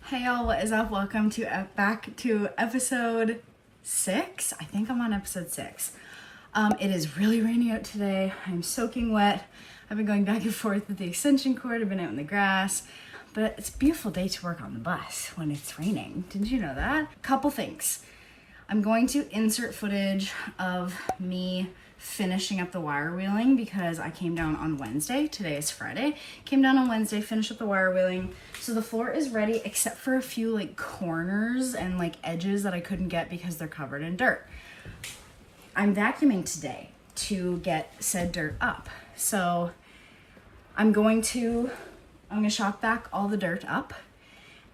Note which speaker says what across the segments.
Speaker 1: Hey y'all, what is up? Welcome to back to episode 6. I think I'm on episode 6. It is really rainy out today. I'm soaking wet. I've been going back and forth with the extension cord. I've been out in the grass, but it's a beautiful day to work on the bus when it's raining. Didn't you know that? Couple things. I'm going to insert footage of me finishing up the wire wheeling because I came down on Wednesday. Today is Friday. Came down on Wednesday, finished up the wire wheeling. So the floor is ready except for a few like corners and like edges that I couldn't get because they're covered in dirt. I'm vacuuming today to get said dirt up. So I'm going to shop vac all the dirt up.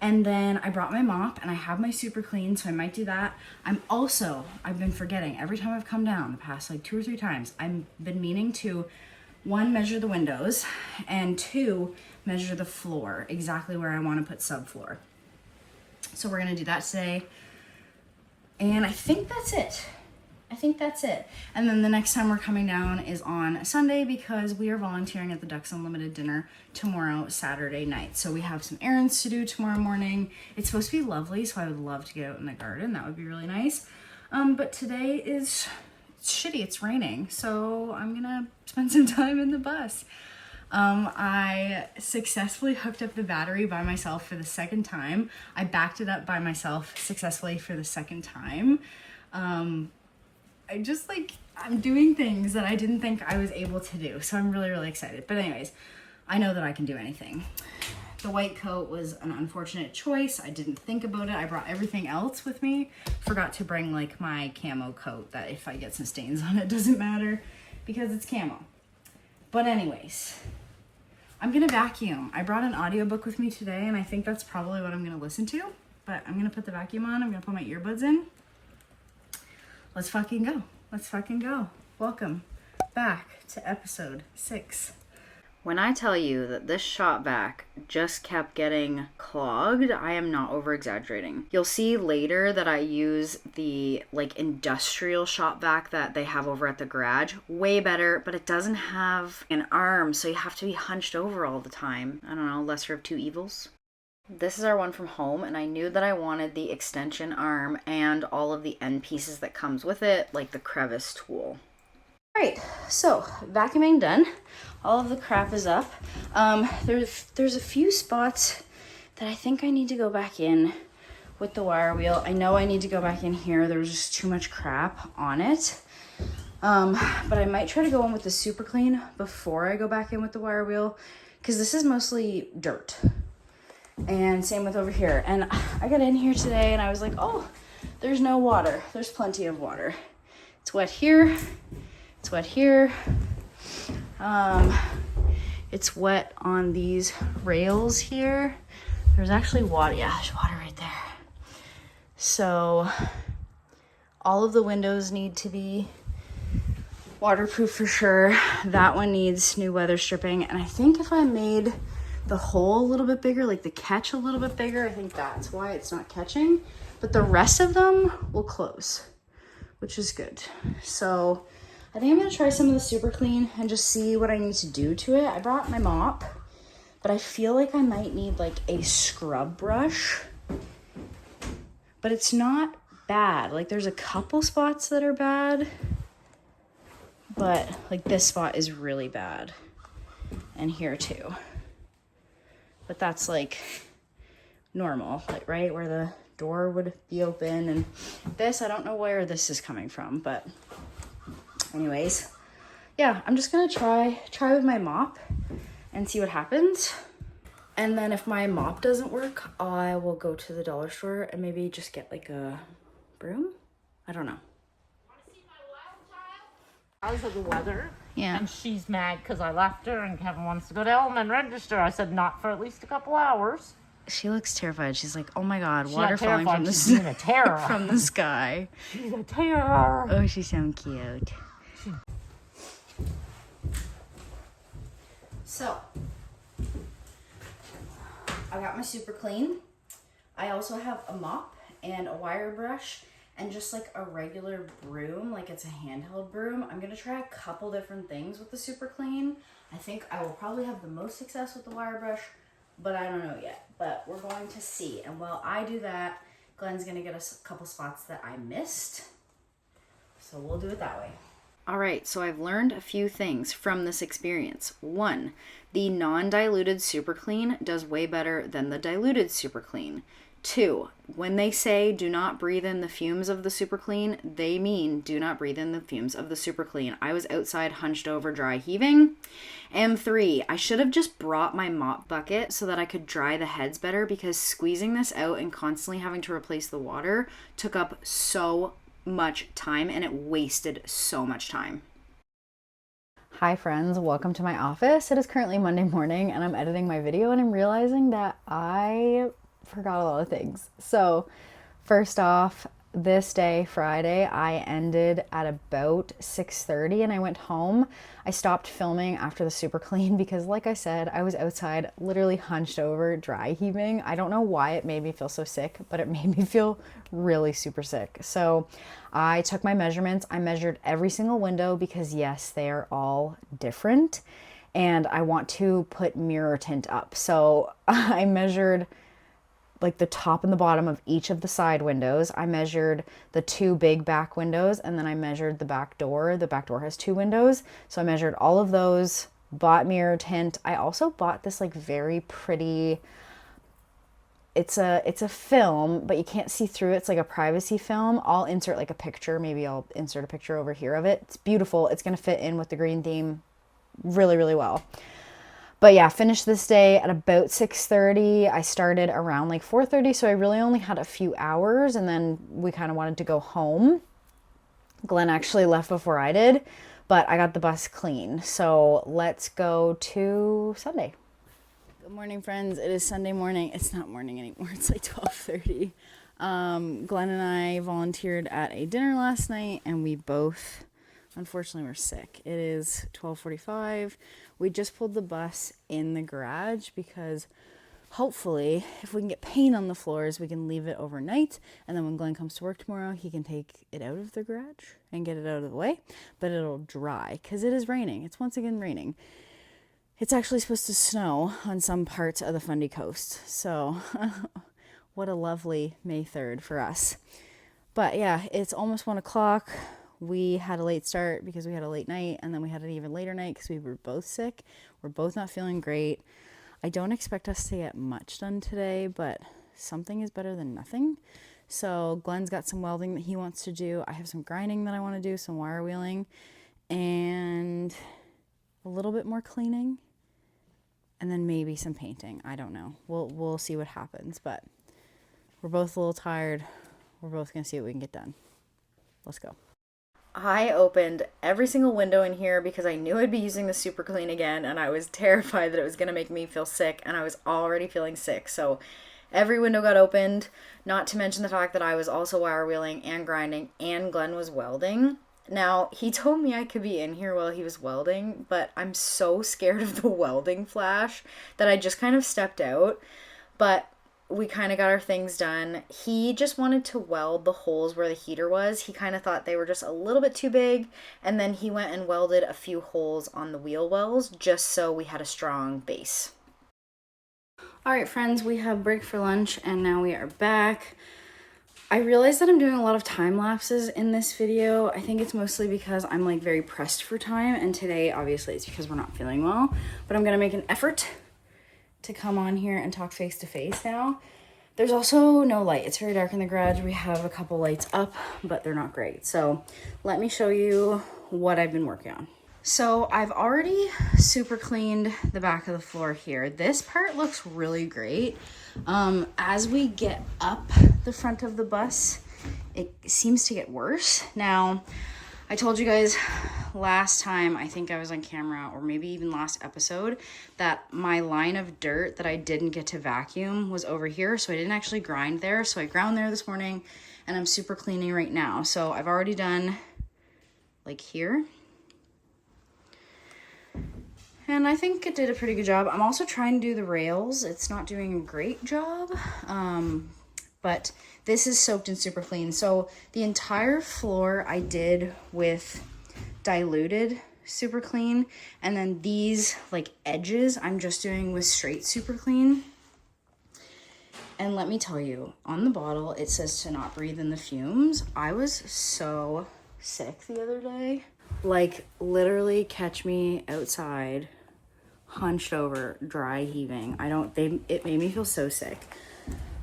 Speaker 1: And then I brought my mop and I have my super clean, so I might do that. I've been forgetting every time I've come down the past like 2 or 3 times, I've been meaning to 1, measure the windows, and 2, measure the floor, exactly where I want to put subfloor. So we're gonna do that today. And I think that's it. And then the next time we're coming down is on Sunday because we are volunteering at the Ducks Unlimited dinner tomorrow, Saturday night. So we have some errands to do tomorrow morning. It's supposed to be lovely, so I would love to get out in the garden. That would be really nice. But today is shitty. It's raining, so I'm gonna spend some time in the bus. I successfully hooked up the battery by myself for the second time. I backed it up by myself successfully for the second time. I'm doing things that I didn't think I was able to do. So I'm really, really excited. But anyways, I know that I can do anything. The white coat was an unfortunate choice. I didn't think about it. I brought everything else with me. Forgot to bring like my camo coat that if I get some stains on it, doesn't matter because it's camo. But anyways, I'm gonna vacuum. I brought an audiobook with me today and I think that's probably what I'm gonna listen to. But I'm gonna put the vacuum on. I'm gonna put my earbuds in. Let's fucking go. Welcome back to episode 6. When I tell you that this shop vac just kept getting clogged, I am not over exaggerating. You'll see later that I use the like industrial shop vac that they have over at the garage. Way better, but it doesn't have an arm, so you have to be hunched over all the time. I don't know, lesser of two evils. This is our one from home, and I knew that I wanted the extension arm and all of the end pieces that comes with it, like the crevice tool. Alright, so vacuuming done. All of the crap is up. There's a few spots that I think I need to go back in with the wire wheel. I know I need to go back in here. There was just too much crap on it. But I might try to go in with the super clean before I go back in with the wire wheel, because this is mostly dirt. And same with over here. And I got in here today and I was like, oh, there's no water. There's plenty of water. It's wet here. It's wet here. It's wet on these rails here. There's actually water. Yeah, there's water right there. So all of the windows need to be waterproof for sure. That one needs new weather stripping. And I think if I made the hole a little bit bigger, like the catch a little bit bigger, I think that's why it's not catching. But the rest of them will close, which is good. So I think I'm gonna try some of the super clean and just see what I need to do to it. I brought my mop, but I feel like I might need like a scrub brush. But it's not bad. Like there's a couple spots that are bad, but like this spot is really bad. And here too. But that's like normal, like right where the door would be open. And this, I don't know where this is coming from, but anyways, yeah, I'm just gonna try with my mop and see what happens. And then if my mop doesn't work, I will go to the dollar store and maybe just get like a broom. I don't know.
Speaker 2: Because of the weather.
Speaker 1: Yeah.
Speaker 2: And she's mad because I left her and Kevin wants to go to Elm and register. I said not for at least a couple hours.
Speaker 1: She looks terrified. She's like, oh my God,
Speaker 2: She's
Speaker 1: water falling from
Speaker 2: she's being a terror.
Speaker 1: from the sky.
Speaker 2: She's a terror.
Speaker 1: Oh, she's so cute. So, I got my super clean. I also have a mop and a wire brush and just like a regular broom, like it's a handheld broom. I'm gonna try a couple different things with the super clean. I think I will probably have the most success with the wire brush, but I don't know yet. But we're going to see. And while I do that, Glenn's gonna get us a couple spots that I missed. So we'll do it that way. All right, so I've learned a few things from this experience. 1, the non-diluted super clean does way better than the diluted super clean. 2, when they say do not breathe in the fumes of the super clean, they mean do not breathe in the fumes of the super clean. I was outside hunched over dry heaving. And 3, I should have just brought my mop bucket so that I could dry the heads better, because squeezing this out and constantly having to replace the water took up so much time and it wasted so much time. Hi friends, welcome to my office. It is currently Monday morning and I'm editing my video and I'm realizing that I forgot a lot of things. So first off, this day, Friday, I ended at about 6:30 and I went home. I stopped filming after the super clean because, like I said, I was outside literally hunched over dry heaving. I don't know why it made me feel so sick, but it made me feel really super sick. So I took my measurements. I measured every single window because yes, they are all different and I want to put mirror tint up. So I measured like the top and the bottom of each of the side windows. I measured the 2 big back windows and then I measured the back door. The back door has 2 windows. So I measured all of those, bought mirror tint. I also bought this like very pretty, it's a film, but you can't see through it. It's like a privacy film. I'll insert like a picture. Maybe I'll insert a picture over here of it. It's beautiful. It's going to fit in with the green theme really, really well. But yeah, finished this day at about 6:30. I started around like 4:30, so I really only had a few hours and then we kind of wanted to go home. Glenn actually left before I did, but I got the bus clean. So let's go to Sunday. Good morning, friends. It is Sunday morning. It's not morning anymore. It's like 12:30. Glenn and I volunteered at a dinner last night and we both, unfortunately, were sick. It is 12:45. We just pulled the bus in the garage because hopefully if we can get paint on the floors, we can leave it overnight. And then when Glenn comes to work tomorrow, he can take it out of the garage and get it out of the way. But it'll dry because it is raining. It's once again raining. It's actually supposed to snow on some parts of the Fundy Coast. So what a lovely May 3rd for us. But yeah, it's almost 1 o'clock. We had a late start because we had a late night, and then we had an even later night because we were both sick. We're both not feeling great. I don't expect us to get much done today, but something is better than nothing. So Glenn's got some welding that he wants to do. I have some grinding that I want to do, some wire wheeling, and a little bit more cleaning, and then maybe some painting. I don't know. We'll see what happens, but we're both a little tired. We're both going to see what we can get done. Let's go. I opened every single window in here because I knew I'd be using the super clean again and I was terrified that it was going to make me feel sick and I was already feeling sick. So every window got opened, not to mention the fact that I was also wire wheeling and grinding and Glenn was welding. Now, he told me I could be in here while he was welding, but I'm so scared of the welding flash that I just kind of stepped out. But we kind of got our things done. He just wanted to weld the holes where the heater was. He kind of thought they were just a little bit too big. And then he went and welded a few holes on the wheel wells just so we had a strong base. All right, friends, we have break for lunch and now we are back. I realized that I'm doing a lot of time lapses in this video. I think it's mostly because I'm like very pressed for time. And today, obviously, it's because we're not feeling well. But I'm going to make an effort to come on here and talk face to face now. There's also no light. It's very dark in the garage. We have a couple lights up, but they're not great. So let me show you what I've been working on. So I've already super cleaned the back of the floor here. This part looks really great. As we get up the front of the bus, it seems to get worse. Now, I told you guys last time, I think I was on camera, or maybe even last episode, that my line of dirt that I didn't get to vacuum was over here, so I didn't actually grind there. So I ground there this morning, and I'm super cleaning right now. So I've already done, like, here. And I think it did a pretty good job. I'm also trying to do the rails. It's not doing a great job, but this is soaked in super clean. So the entire floor I did with diluted super clean, and then these like edges I'm just doing with straight super clean. And let me tell you, on the bottle, it says to not breathe in the fumes. I was so sick the other day. Like, literally catch me outside, hunched over, dry heaving. It made me feel so sick.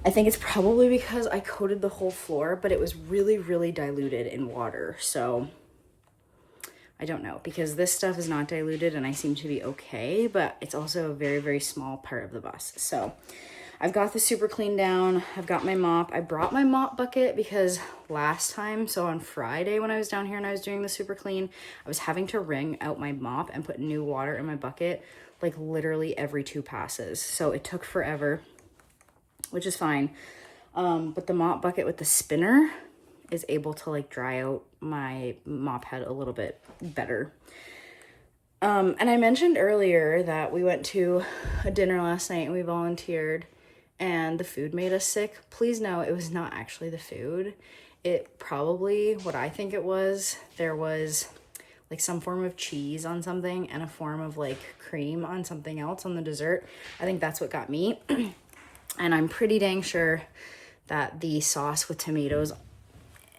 Speaker 1: I think it's probably because I coated the whole floor, but it was really, really diluted in water. So I don't know, because this stuff is not diluted and I seem to be okay, but it's also a very, very small part of the bus. So I've got the super clean down. I've got my mop. I brought my mop bucket because last time, so on Friday when I was down here and I was doing the super clean, I was having to wring out my mop and put new water in my bucket like literally every 2 passes. So it took forever, which is fine. But the mop bucket with the spinner is able to like dry out my mop head a little bit better. And I mentioned earlier that we went to a dinner last night and we volunteered and the food made us sick. Please know it was not actually the food. It probably, what I think it was, there was like some form of cheese on something and a form of like cream on something else on the dessert. I think that's what got me. And I'm pretty dang sure that the sauce with tomatoes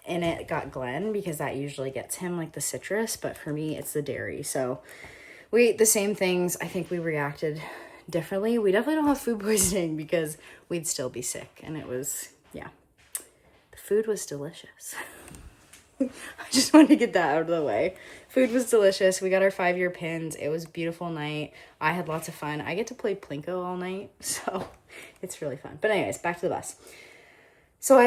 Speaker 1: in it got Glenn, because that usually gets him, like the citrus, but for me it's the dairy. So we ate the same things. I think we reacted differently. We definitely don't have food poisoning because we'd still be sick. And it was, yeah, the food was delicious. I just wanted to get that out of the way. Food was delicious. We got our 5-year pins. It was a beautiful night. I had lots of fun. I get to play Plinko all night, so it's really fun. But anyways, back to the bus. So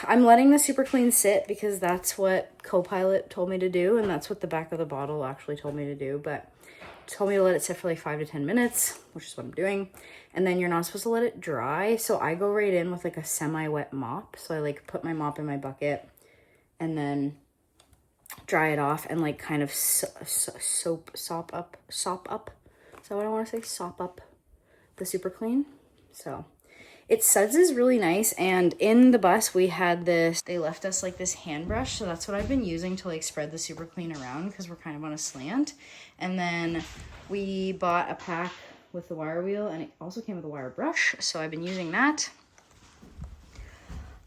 Speaker 1: I'm letting the super clean sit because that's what Copilot told me to do, and that's what the back of the bottle actually told me to do. But it told me to let it sit for like 5 to 10 minutes, which is what I'm doing. And then you're not supposed to let it dry. So I go right in with like a semi-wet mop. So I like put my mop in my bucket and then dry it off and like kind of sop up. Is that what I want to say? Sop up the super clean. So it suds is really nice. And in the bus we had this, they left us like this hand brush. So that's what I've been using to like spread the super clean around because we're kind of on a slant. And then we bought a pack with the wire wheel and it also came with a wire brush. So I've been using that.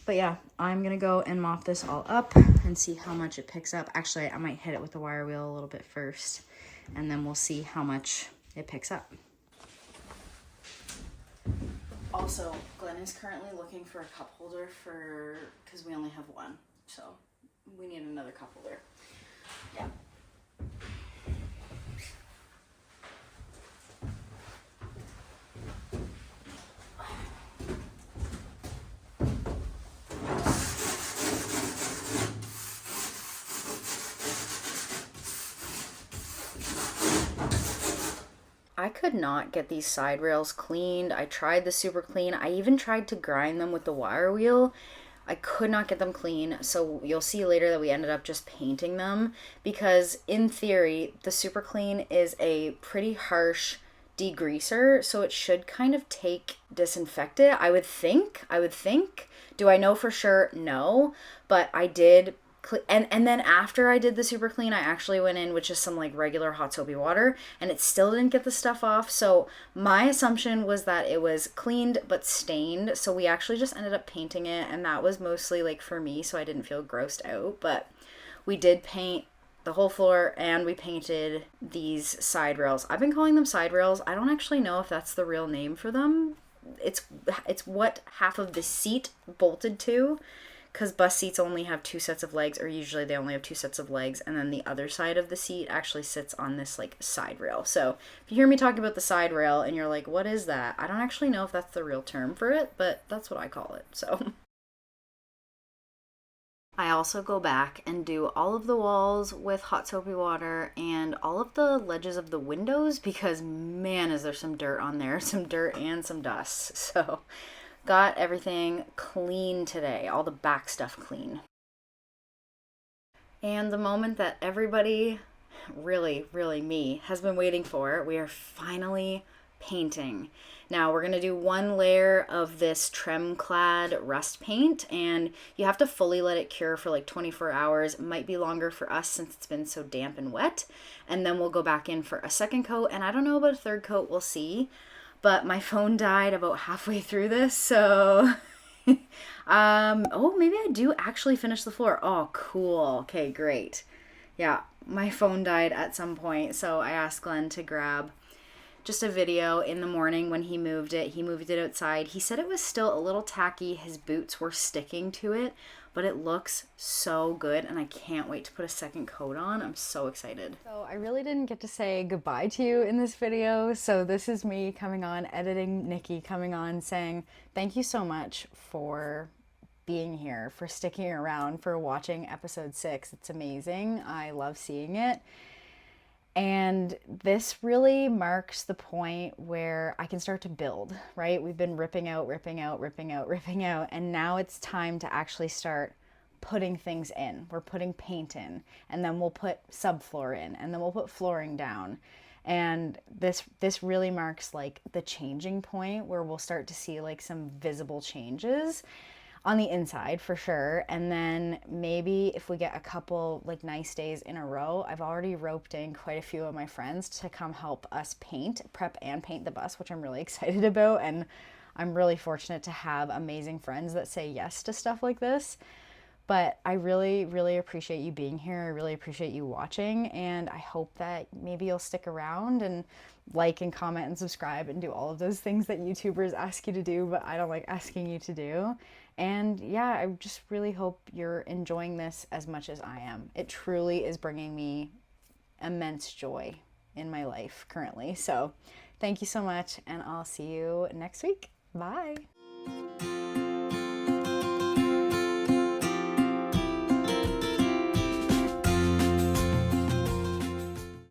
Speaker 1: But yeah, I'm gonna go and mop this all up and see how much it picks up. Actually, I might hit it with the wire wheel a little bit first and then we'll see how much it picks up. Also, Glenn is currently looking for a cup holder because we only have one. So we need another cup holder. Yeah. I could not get these side rails cleaned. I tried the super clean. I even tried to grind them with the wire wheel. I could not get them clean. So you'll see later that we ended up just painting them because in theory, the super clean is a pretty harsh degreaser. So it should kind of disinfect it. I would think. Do I know for sure? No, but I did. And then after I did the super clean, I actually went in with just some like regular hot soapy water and it still didn't get the stuff off. So my assumption was that it was cleaned but stained. So we actually just ended up painting it and that was mostly like for me so I didn't feel grossed out. But we did paint the whole floor and we painted these side rails. I've been calling them side rails. I don't actually know if that's the real name for them. It's what half of the seat bolted to. Because bus seats only have 2 sets of legs, or usually they only have 2 sets of legs, and then the other side of the seat actually sits on this like side rail. So if you hear me talking about the side rail and you're like, what is that? I don't actually know if that's the real term for it, but that's what I call it. So I also go back and do all of the walls with hot soapy water and all of the ledges of the windows because man, is there some dirt on there, some dirt and some dust. So got everything clean today, all the back stuff clean. And the moment that everybody, really me, has been waiting for, we are finally painting. Now we're gonna do 1 layer of this Tremclad rust paint and you have to fully let it cure for like 24 hours. It might be longer for us since it's been so damp and wet. And then we'll go back in for a second coat and I don't know about a 3rd coat, we'll see. But my phone died about halfway through this, so Oh, maybe I do actually finish the floor. Oh, cool. Okay, great. Yeah, my phone died at some point, so I asked Glenn to grab just a video in the morning when he moved it. He moved it outside. He said it was still a little tacky. His boots were sticking to it, but it looks so good, and I can't wait to put a second coat on. I'm so excited. So I really didn't get to say goodbye to you in this video, so this is me coming on, editing Nikki coming on, saying thank you so much for being here, for sticking around, for watching episode 6. It's amazing. I love seeing it. And this really marks the point where I can start to build, right? We've been ripping out, and now it's time to actually start putting things in. We're putting paint in, and then we'll put subfloor in, and then we'll put flooring down. And this really marks like the changing point where we'll start to see like some visible changes on the inside for sure. And then maybe if we get a couple like nice days in a row, I've already roped in quite a few of my friends to come help us prep and paint the bus, which I'm really excited about. And I'm really fortunate to have amazing friends that say yes to stuff like this. But I really, really appreciate you being here. I really appreciate you watching. And I hope that maybe you'll stick around and like and comment and subscribe and do all of those things that YouTubers ask you to do, but I don't like asking you to do. And yeah, I just really hope you're enjoying this as much as I am. It truly is bringing me immense joy in my life currently. So thank you so much, and I'll see you next week. Bye.